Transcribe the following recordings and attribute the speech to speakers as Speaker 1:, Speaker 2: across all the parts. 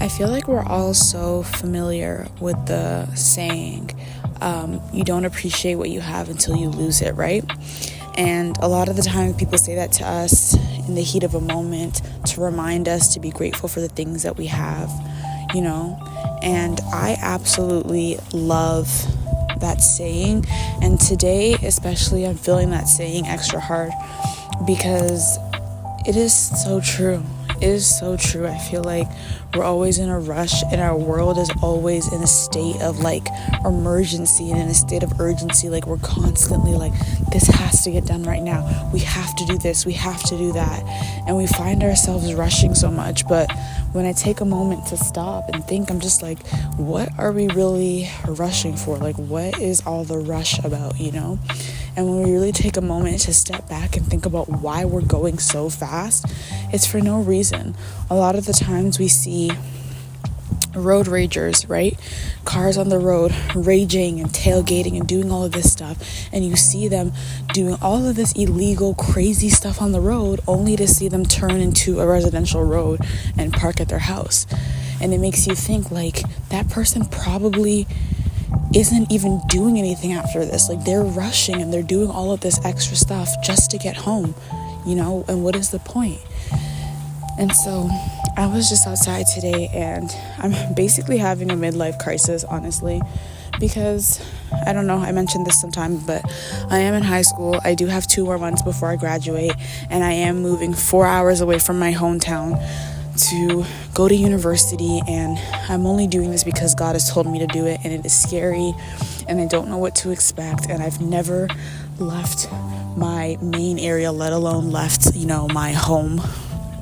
Speaker 1: I feel like we're all so familiar with the saying, you don't appreciate what you have until you lose it, right? And a lot of the time people say that to us in the heat of a moment to remind us to be grateful for the things that we have, and I absolutely love that saying. And today especially, I'm feeling that saying extra hard because it is so true. It is so true. I feel like we're always in a rush and our world is always in a state of emergency and in a state of urgency. We're constantly this has to get done right now. We have to do this. We have to do that. And we find ourselves rushing so much. But when I take a moment to stop and think, I'm just what are we really rushing for? What is all the rush about, And when we really take a moment to step back and think about why we're going so fast, it's for no reason. A lot of the times we see road ragers, right? Cars on the road raging and tailgating and doing all of this stuff. And you see them doing all of this illegal, crazy stuff on the road only to see them turn into a residential road and park at their house. And it makes you think that person probably isn't even doing anything after this. They're rushing and they're doing all of this extra stuff just to get home, and what is the point? And so I was just outside today and I'm basically having a midlife crisis, honestly, because I don't know, I mentioned this sometime, but I am in high school. I do have 2 more months before I graduate, and I am moving 4 hours away from my hometown to go to university, and I'm only doing this because God has told me to do it, and it is scary and I don't know what to expect, and I've never left my main area, let alone left, my home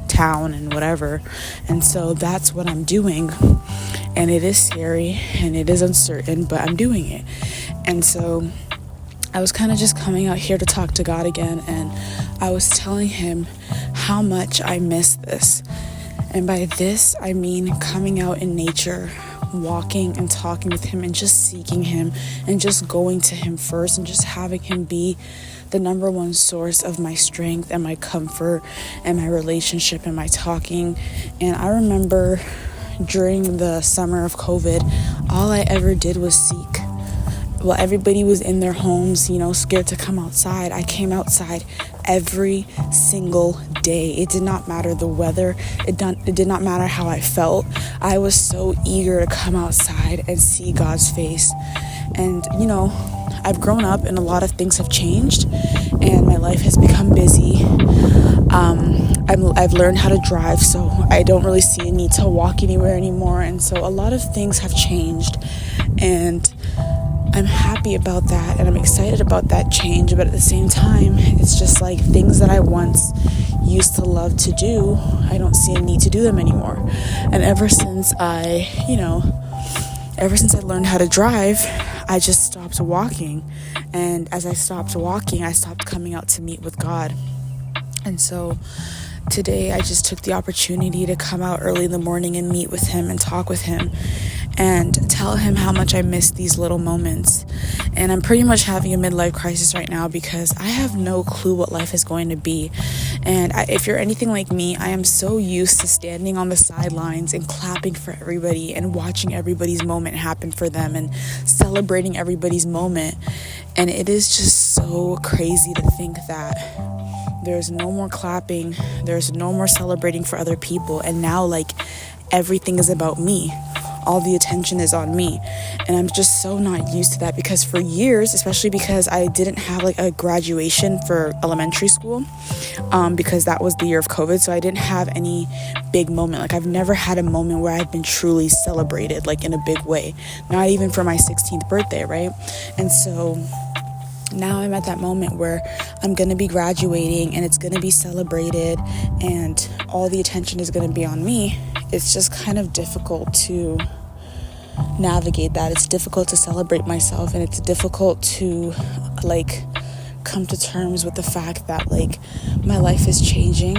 Speaker 1: town and whatever. And so that's what I'm doing, and it is scary and it is uncertain, but I'm doing it. And so I was kind of just coming out here to talk to God again, and I was telling him how much I miss this. And by this, I mean coming out in nature, walking and talking with him and just seeking him and just going to him first and just having him be the number one source of my strength and my comfort and my relationship and my talking. And I remember during the summer of COVID, all I ever did was seek. While everybody was in their homes, scared to come outside, I came outside every single day. It did not matter the weather. It did not matter how I felt. I was so eager to come outside and see God's face. And, I've grown up and a lot of things have changed and my life has become busy. I've learned how to drive, so I don't really see a need to walk anywhere anymore. And so a lot of things have changed, and I'm happy about that and I'm excited about that change. But at the same time, it's just things that I once used to love to do, I don't see a need to do them anymore. And ever since I learned how to drive, I just stopped walking. And as I stopped walking, I stopped coming out to meet with God. And so today I just took the opportunity to come out early in the morning and meet with him and talk with him and tell him how much I miss these little moments. And I'm pretty much having a midlife crisis right now because I have no clue what life is going to be. And if you're anything like me, I am so used to standing on the sidelines and clapping for everybody and watching everybody's moment happen for them and celebrating everybody's moment. And it is just so crazy to think that there's no more clapping, there's no more celebrating for other people, and now everything is about me. All the attention is on me. And I'm just so not used to that because for years, especially because I didn't have a graduation for elementary school, because that was the year of COVID, so I didn't have any big moment. I've never had a moment where I've been truly celebrated in a big way, not even for my 16th birthday, right? And so now I'm at that moment where I'm going to be graduating and it's going to be celebrated and all the attention is going to be on me. It's just kind of difficult to navigate that. It's difficult to celebrate myself, and it's difficult to come to terms with the fact that my life is changing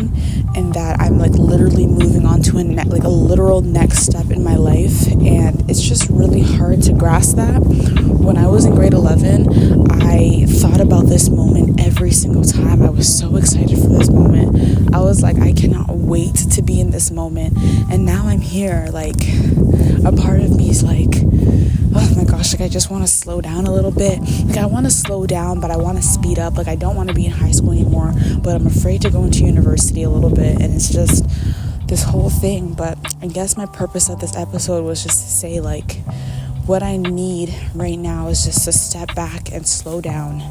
Speaker 1: and that I'm literally moving on to a literal next step in my life. And it's just really hard to grasp that. When I was in grade 11, I thought about this moment every single time. I was so excited for this moment. I was I cannot wait to be in this moment. And now I'm here, like, a part of me is like, oh my gosh, like, I just want to slow down a little bit. Like, I want to slow down, but I want to speed up. Like, I don't want to be in high school anymore, but I'm afraid to go into university a little bit. And it's just this whole thing. But I guess my purpose of this episode was just to say, like, what I need right now is just to step back and slow down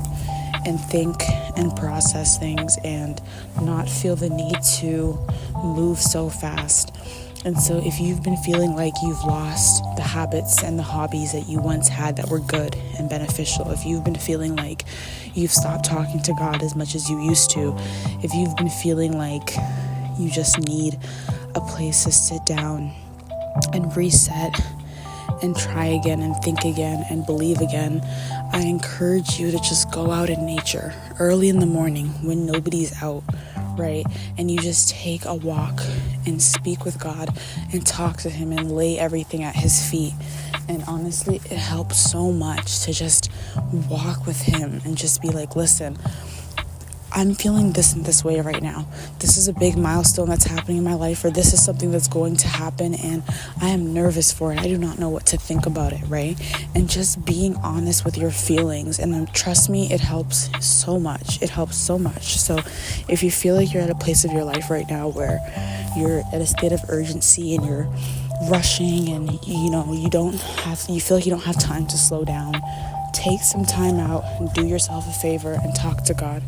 Speaker 1: and think and process things and not feel the need to move so fast. And so if you've been feeling like you've lost the habits and the hobbies that you once had that were good and beneficial, if you've been feeling like you've stopped talking to God as much as you used to, if you've been feeling like you just need a place to sit down and reset and try again and think again and believe again, I encourage you to just go out in nature early in the morning when nobody's out, right? And you just take a walk and speak with God and talk to him and lay everything at his feet. And honestly, it helps so much to just walk with him and just be like, listen, I'm feeling this and this way right now. This is a big milestone that's happening in my life, or this is something that's going to happen, and I am nervous for it. I do not know what to think about it, right? And just being honest with your feelings, and trust me, it helps so much. It helps so much. So if you feel like you're at a place of your life right now where you're at a state of urgency and you're rushing and you feel like you don't have time to slow down, take some time out and do yourself a favor and talk to God.